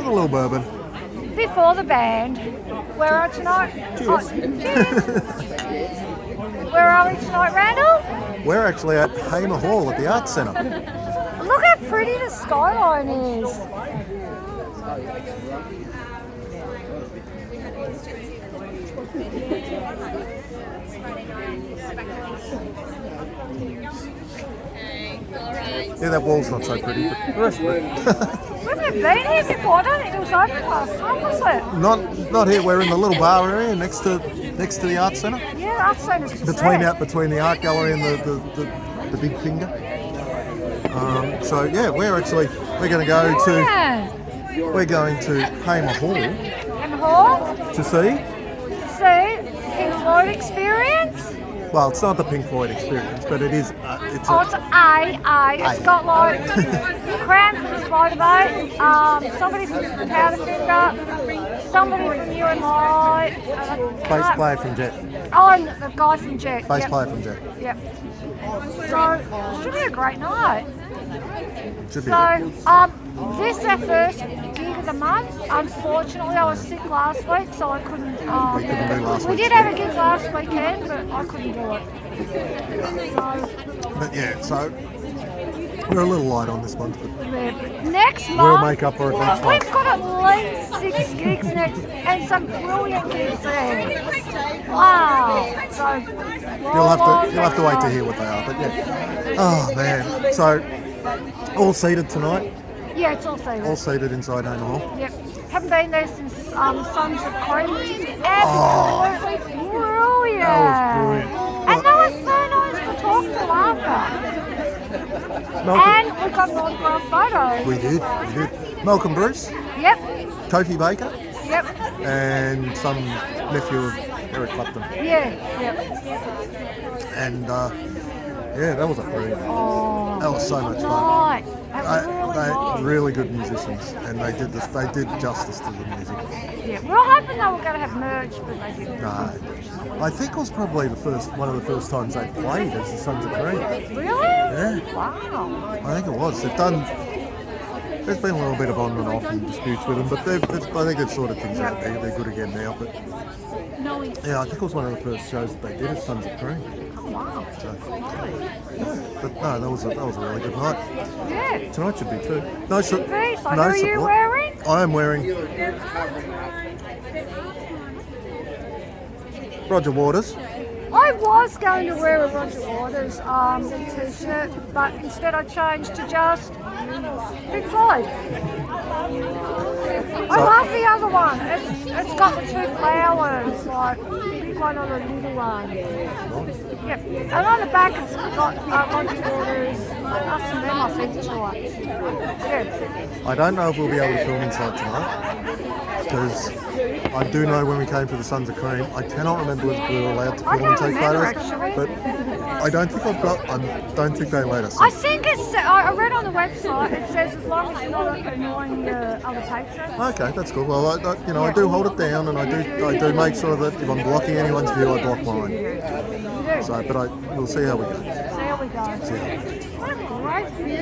a little bourbon. Before the band. Where are we tonight? Cheers. Oh, cheers. Where are we tonight, Randall? We're actually at Hamer Hall at the Arts Centre. Look how pretty the skyline is. Yeah, that wall's not so pretty, but the rest of it. We haven't been here before. I don't think it was open last time, was it? Not here. We're in the little bar area next to the Arts Centre. Yeah, the Arts Centre's just Between the art gallery and the big finger. So yeah, we're going to go to Hamer Hall Hamer Hall to see. Pink Floyd experience. Well, it's not the Pink Floyd experience, but it is. It's It's got like Kram from Spiderbait, somebody from Powderfinger, somebody from You and I. Bass player from Jet. Oh, and the guy from Jet. Bass player from Jet. Yep. So, should be a great night. Should be. So, this is our first gig of the month. Unfortunately, I was sick last week, so I couldn't. We couldn't do last we week. did have a gig last weekend, but I couldn't do it. But yeah, so we're a little light on this month, but next month we'll make up for it next month. We've got at least 6 gigs next, and some brilliant gigs there. Wow! So You'll have to wait to hear what they are. But yeah. Oh man. So all seated tonight. Yeah, it's all seated. All seated inside Hamer Hall. Yep. Haven't been there since Sons of Kram, which is absolutely brilliant. That was brilliant. And they were so nice to talk to after. And we got an autograph photo. We did. Malcolm Bruce. Yep. Kofi Baker. Yep. And some nephew of Eric Clapton. Yeah. Yep. And yeah, that was a brilliant. Oh, that was so much fun. Right. They really good musicians, and they did justice to the music. Yeah, we were hoping they were going to have merch, but they didn't. No, I think it was probably one of the first times they played as the Sons of Kram. Really? Yeah. Wow. I think it was. There's been a little bit of on and off and disputes with them, but I think they've sorted things out. They're good again now. But yeah, I think it was one of the first shows that they did as Sons of Kram. Wow. So, yeah, but no, that was a really good night. Yeah. Tonight should be too. No, So who are you wearing? I am wearing Roger Waters. I was going to wear a Roger Waters t-shirt, but instead I changed to just Pink Floyd. I love the other one. It's got the 2 flowers, like big one or a little one. Yep. And on the back it's got Roger Waters. Us and them, I think, sure. Yeah. I don't know if we'll be able to film inside tonight, because I do know when we came for the Sons of Kram, I cannot remember if we were allowed to film and take photos, but I don't think they let us. I think I read on the website, it says as long as you're not annoying the other patrons. Okay, that's cool. Well, I do hold it down, and I do make sure that if I'm blocking anyone's view, I block mine. So, but we'll see how we go. What a great view.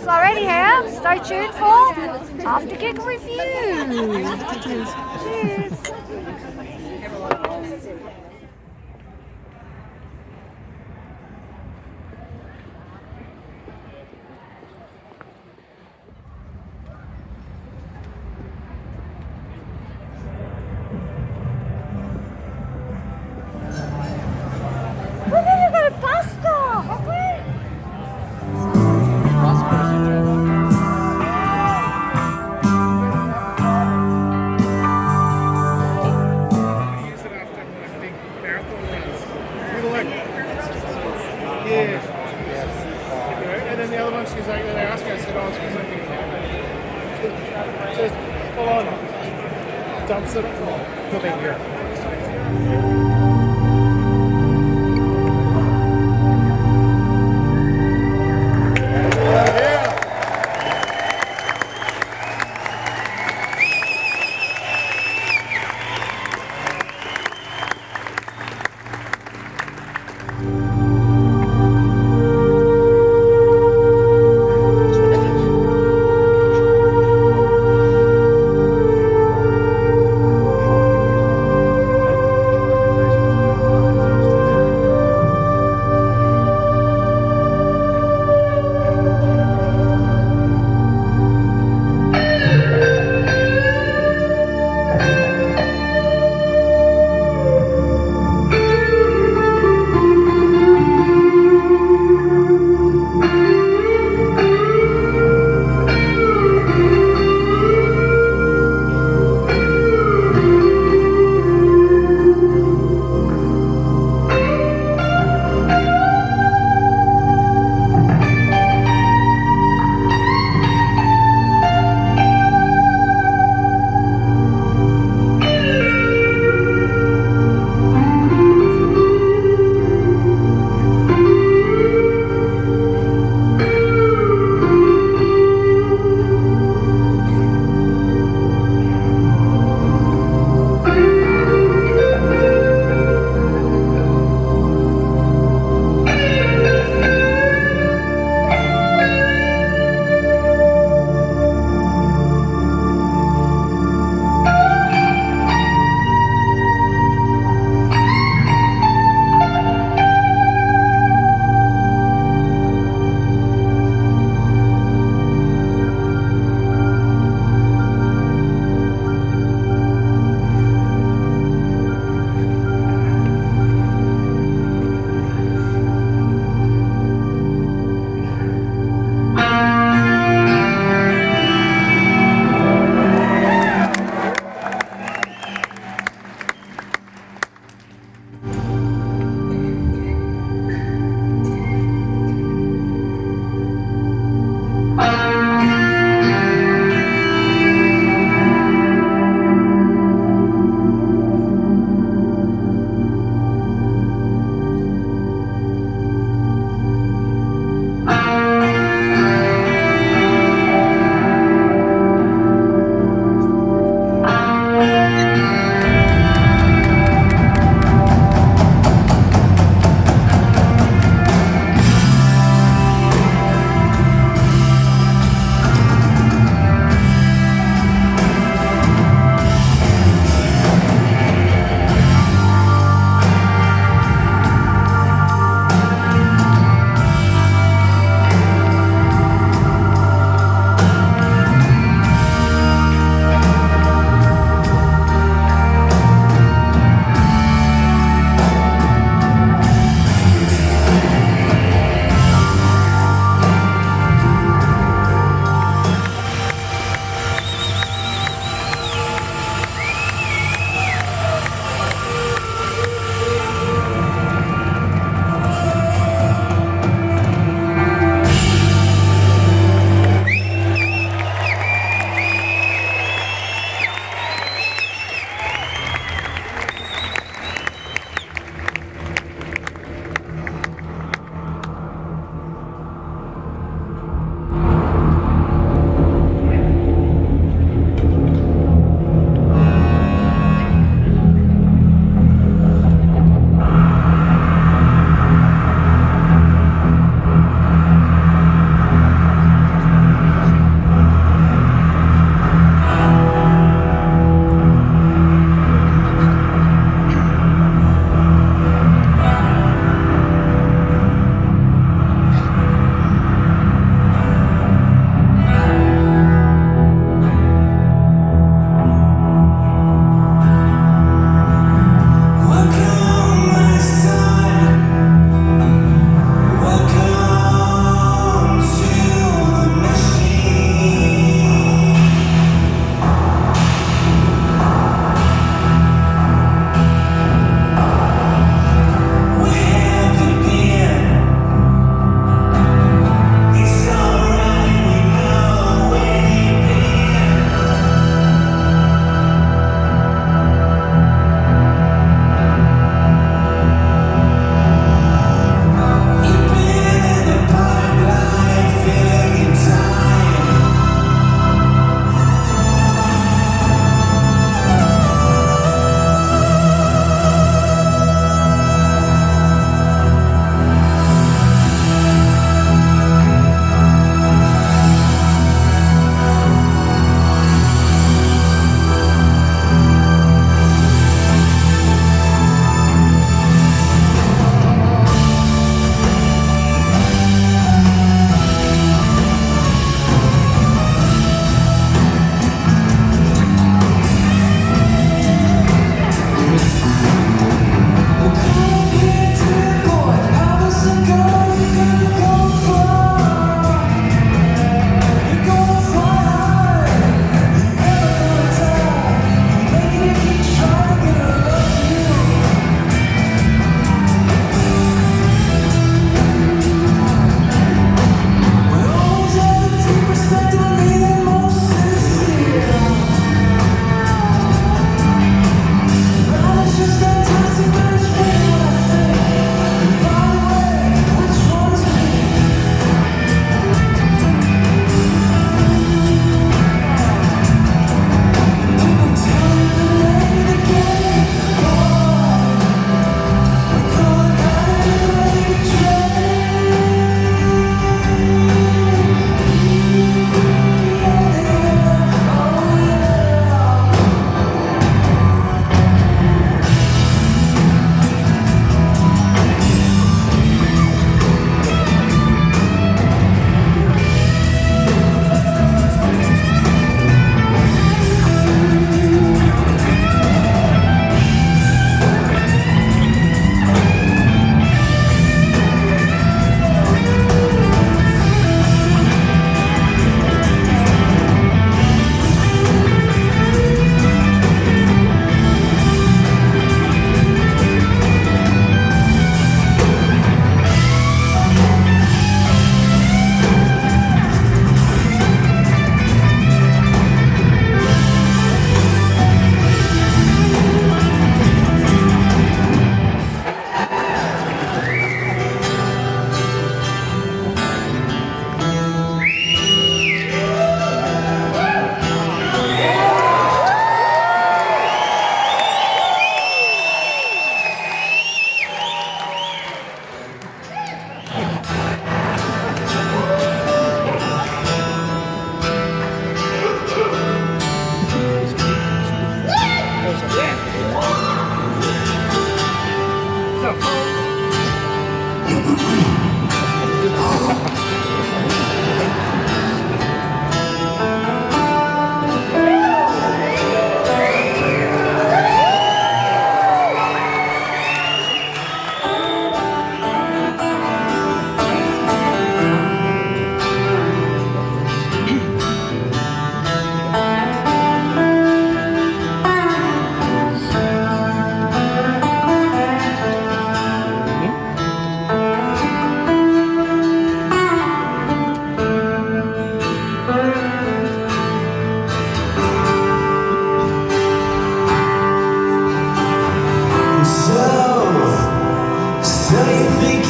So anyhow, stay tuned for After Gig Review. Cheers. We've even got a bus stop, have we? And then the other one, she's like, they asked me, I said, oh, she's like, just full on dumps it, put it here.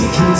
You're here.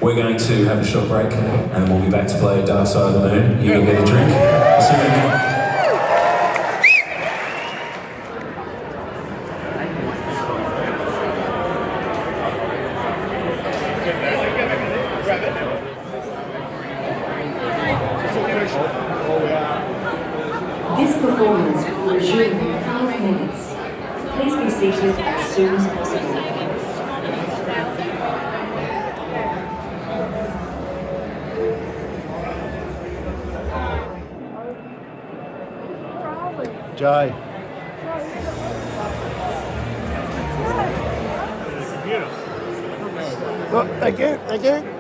We're going to have a short break and then we'll be back to play Dark Side of the Moon. You can get a drink. I'll see you in a minute. This performance will resume in 5 minutes. Please be seated as soon as possible. Jay. Look, again.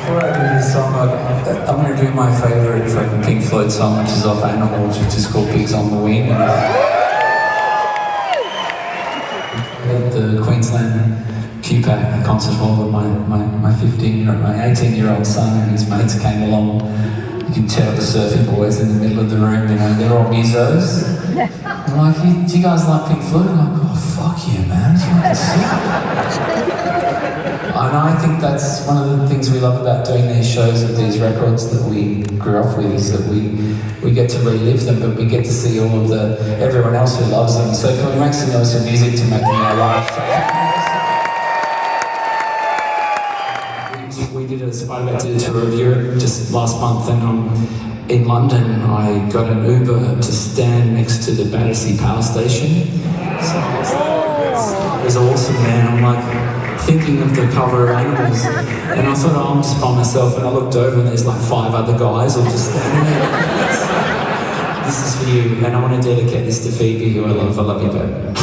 Before I do this song, I'm going to do my favourite fucking Pink Floyd song, which is off Animals, which is called Pigs on the Wing. At the Queensland QPAC concert hall with my 18-year-old son and his mates came along. You can tell the surfing boys in the middle of the room, you know, they're all musos. I'm like, do you guys like Pink Floyd? I'm like, oh, fuck yeah, man, it's fucking sick. And I think that's one of the things we love about doing these shows with these records that we grew up with, is that we get to relive them, but we get to see all of everyone else who loves them. So can we make some noise for music to make them our life? We did a Spiderbait did a tour of Europe just last month, and in London I got an Uber to stand next to the Battersea Power Station. So it was awesome, man. I'm like thinking of the cover of Animals, and I thought, oh, I'm just by myself, and I looked over and there's like 5 other guys all just standing there. This is for you, and I want to dedicate this to Phoebe, who I love. I love you, babe.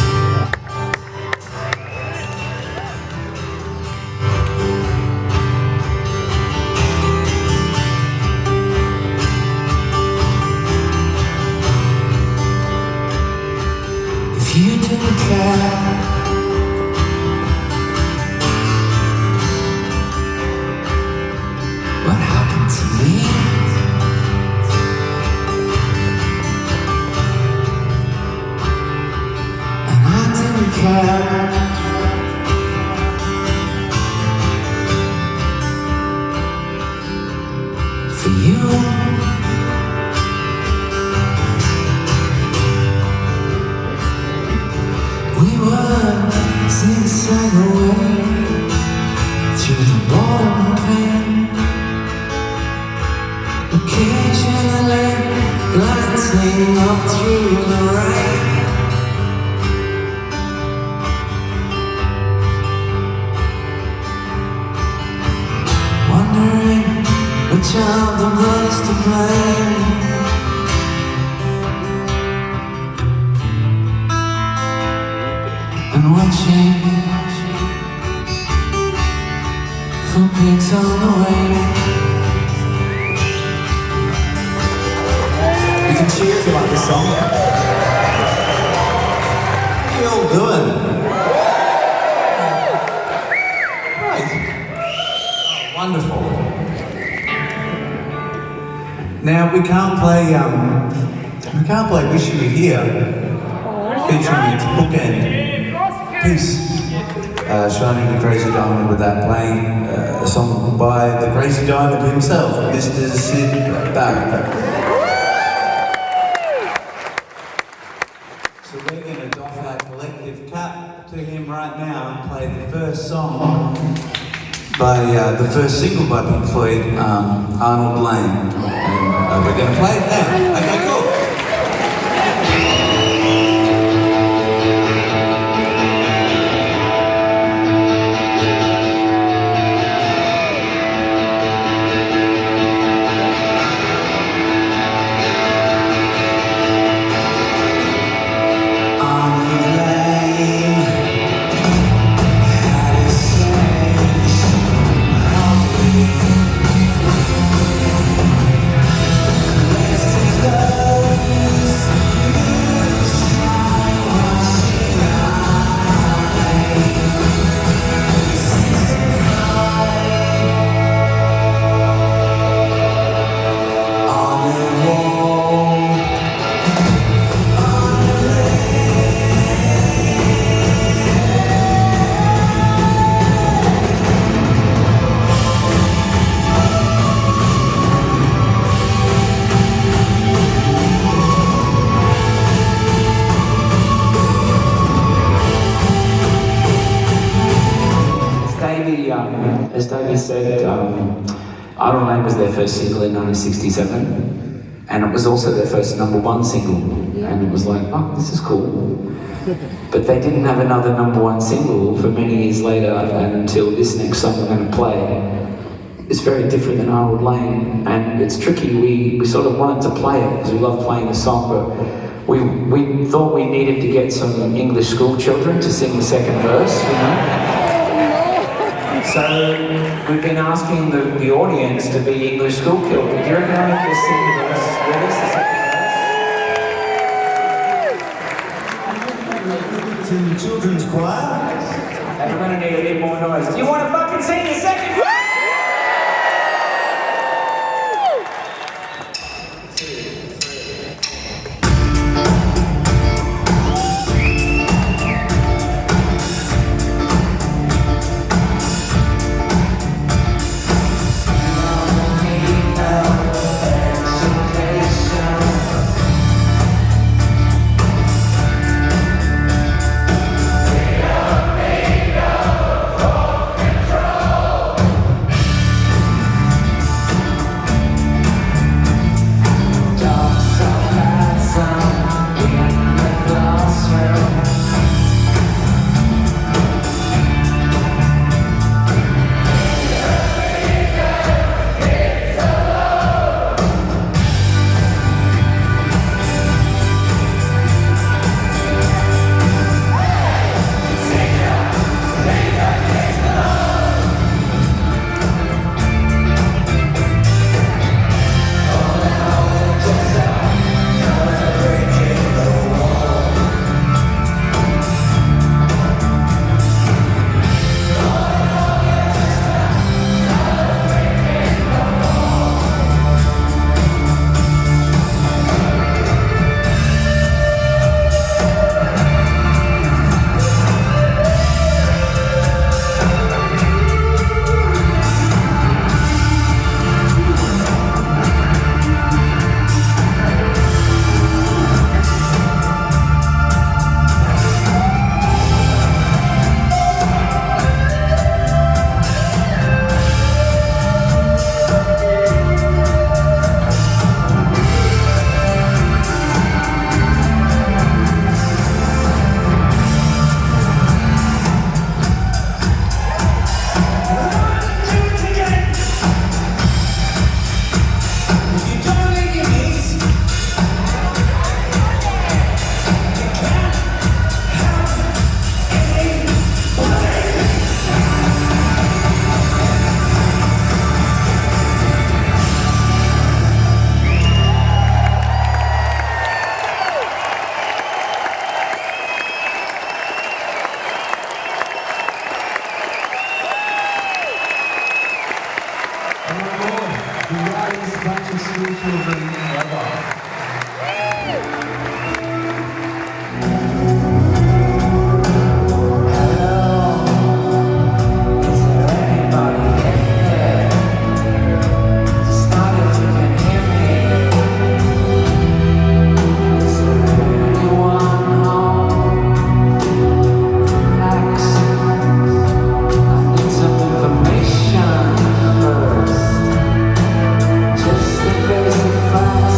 Now we can't play Wish You Were Here, featuring its bookend piece, Shining the Crazy Diamond, with that playing a song by the Crazy Diamond himself, Mr. Sid Barrett. So we're going to doff our collective cap to him right now and play the first song by the first single by Pink Floyd, Arnold Lane. And we're going to play it now. Okay, cool. As Davey said, Arnold Lane was their first single in 1967, and it was also their first #1 single, and it was like, oh, this is cool. But they didn't have another #1 single for many years later, and until this next song we're going to play. It's very different than Arnold Lane, and it's tricky. We sort of wanted to play it because we love playing the song, but we thought we needed to get some English school children to sing the second verse, you know? So we've been asking the audience to be English school children. Do you reckon I can sing the verse with us, the second verse? It's in the children's choir. And we're going to need a bit more noise. Do you want to fucking sing the second verse? Just the basic facts.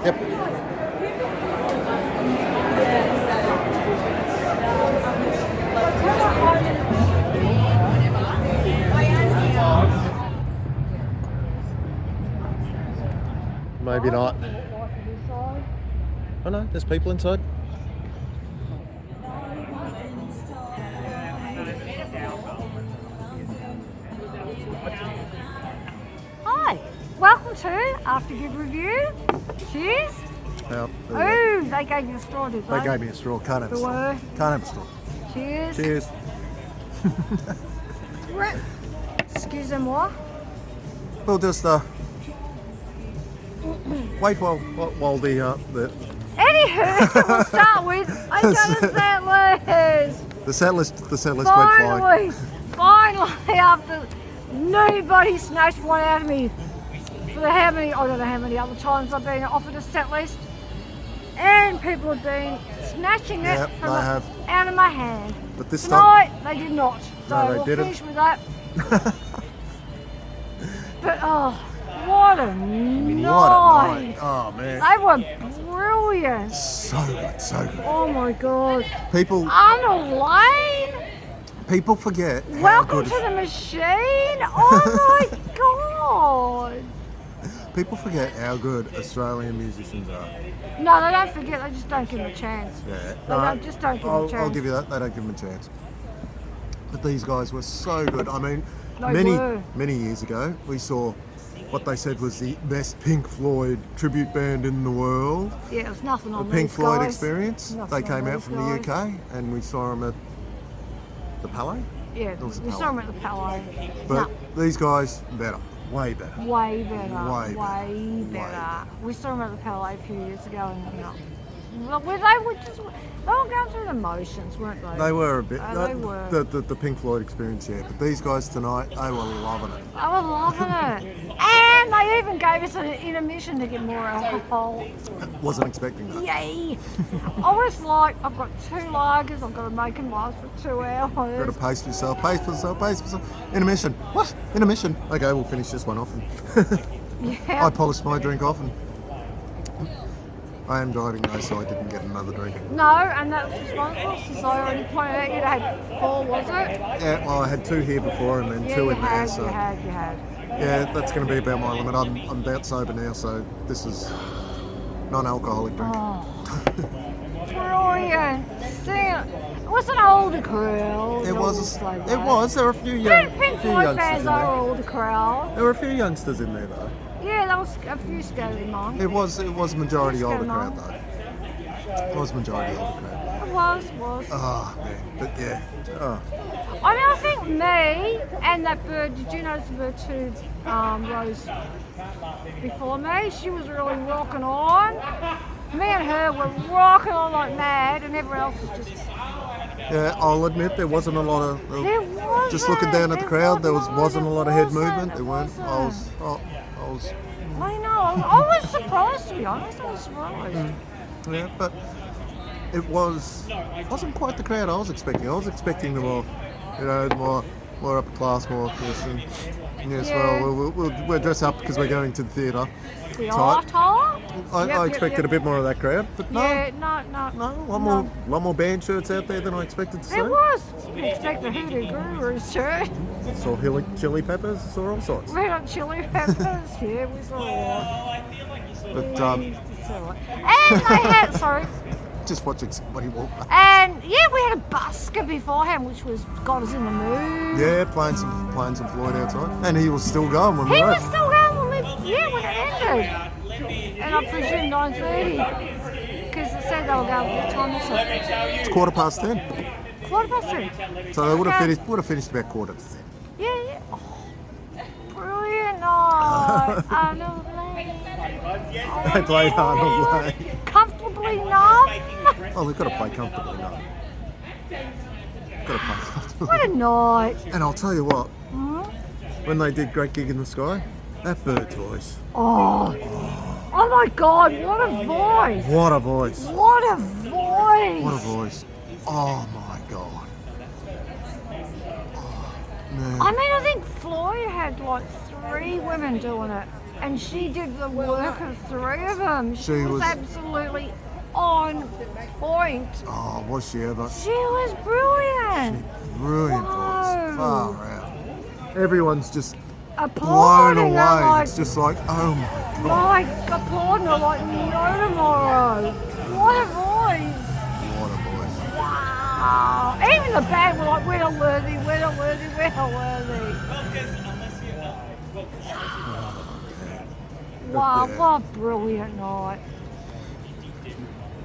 Yep. Maybe not. Oh no, there's people inside. Hi, welcome to After Good Review. Cheers. Yeah, Oh, they gave you a straw, did they? they gave me a straw. Can't have a straw. Can't have a straw. Cheers. Cheers. Excusez-moi. We'll just wait while the Anywho, we'll start with I got a set list. the set list went flying. Finally, after nobody snatched one out of me for the how many, I don't know how many other times I've been offered a set list, and people have been snatching it Yep, from they have. out of my hand. But this Tonight, they did not. So No, they we'll didn't. finish with that. But oh, what a night! What a night. Oh man. They were brilliant. So good, so good. Oh my god. People Lane, forget how welcome good to the machine. Oh my god. people forget how good Australian musicians are. No, they don't forget, they just don't give them a chance. Yeah. Just don't give them a I'll chance. give you that. They don't give them a chance. But these guys were so good. I mean, They were. many years ago, we saw what they said was the best Pink Floyd tribute band in the world. Yeah, it was nothing The on Pink these Floyd guys. Experience. Nothing They came on out these from the guys. UK, and we saw them at the Palais. Yeah, It was a we saw them at the Palais. But these guys, better, way better. No, way better. Way Way better. better. We saw them at the Palais a few years ago, and well, they were going through the motions, weren't they? They were a bit. They were. The Pink Floyd Experience, yeah. But these guys tonight, they were loving it. I was loving it. And they even gave us an intermission to get more alcohol. Wasn't expecting that. Yay! I was like, I've got 2 lagers, I've got to make them last for 2 hours. Got to pace yourself, pace yourself. Intermission. What? Intermission. Okay, we'll finish this one off. Yeah. I polished my drink off, and I am driving though, so I didn't get another drink. No, and that was responsible, since I already pointed out you'd had 4, was it? Yeah, well, I had 2 here before and then Yeah, 2 you in there, had, so you had. yeah, that's going to be about my limit. I'm about sober now, so this is non-alcoholic drink. Oh, brilliant. It was an older crowd. It was. also, It though. was. There were a few young, Pink few Floyd youngsters fans in are there. older crowd. There were a few youngsters in there though. Yeah, there was a few scary monks. It was majority Let's go older now. crowd though. It was majority older crowd. It was. Oh man, but yeah. Oh. I mean, I think me and that bird, did you notice the bird who rose before me? She was really rocking on. Me and her were rocking on like mad, and everyone else was just... Yeah, I'll admit there wasn't a lot of. There wasn't. Just looking down at the crowd, there wasn't a lot of head Wasn't. movement. There weren't. I was. I know. I was surprised, to be honest. I was surprised. Yeah, but it wasn't quite the crowd I was expecting. I was expecting the more, more upper class, more this and yes. Yeah. Well, we'll dress up because we're going to the theatre. The Tight. Artar? I expected a bit more of that crowd, but no. Yeah, no. A lot more band shirts out there than I expected to see. It was. You expect the Hoodoo Gurus shirt. Saw chili peppers, saw all sorts. We got chili peppers. Yeah, we saw all. But And they had, sorry. just watching somebody walk by. And yeah, we had a busker beforehand, which got us in the mood. Yeah, playing some Floyd outside, and he was still going when we He left. was still going when when it ended. And I presume 9:30, because it said they were going what time was it? It's 10:15, 10:15. so they would have Okay. finished about 10:45. Yeah. Oh, brilliant night. Arnold Lane. They played Arnold Lane. Comfortably numb. Oh, we've got to play comfortably now. Got to play comfortably. What a night. And I'll tell you what, when they did Great Gig in the Sky, that bird's voice. Oh my God, what a voice. What a voice. What a voice. What a voice. Oh my God. Oh, man. I mean, I think Floyd had like 3 women doing it, and she did the work of 3 of them. She was absolutely on point. Oh, was she ever? She was brilliant. Brilliant voice. Far out. Everyone's just blown Applauding her away. like, It's just like, oh my God. applauding her like no tomorrow. What a voice. What a voice. Wow. Even the band were like, we're not worthy, we're not worthy, we're not worthy. Wow, what a brilliant night.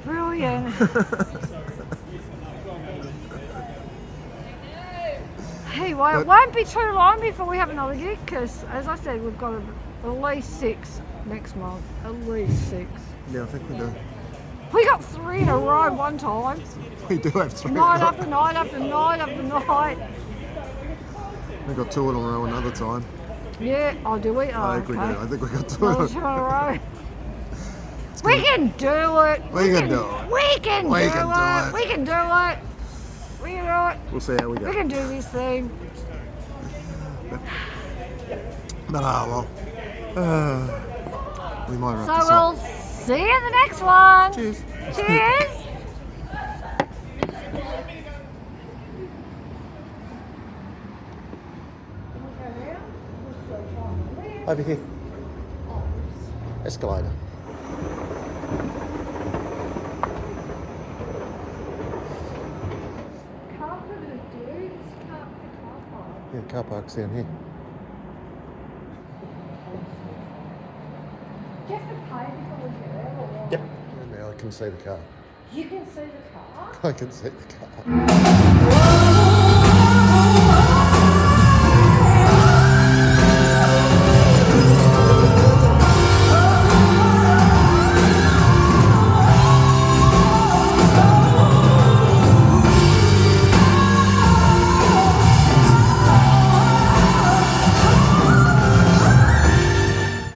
Brilliant. Anyway, it won't be too long before we have another gig because, as I said, we've got at least 6 next month. At least 6. Yeah, I think we do. We got 3 in a row one time. We do have 3. Night after night after night after night. We got 2 in a row another time. Yeah, oh, do we? Oh, I think we do. okay. I think we got 2 Another 2 in a row. We can do it. We can do it. We can do it. We can do it. We can do it. We'll see how we go. We can do this thing. But we might wrap So this we'll up. see you in the next one. Cheers. Cheers. Over here. Escalator. Yeah, car park's down here. Do you have to pay before we get there or what? Yep. And now I can see the car. You can see the car? I can see the car.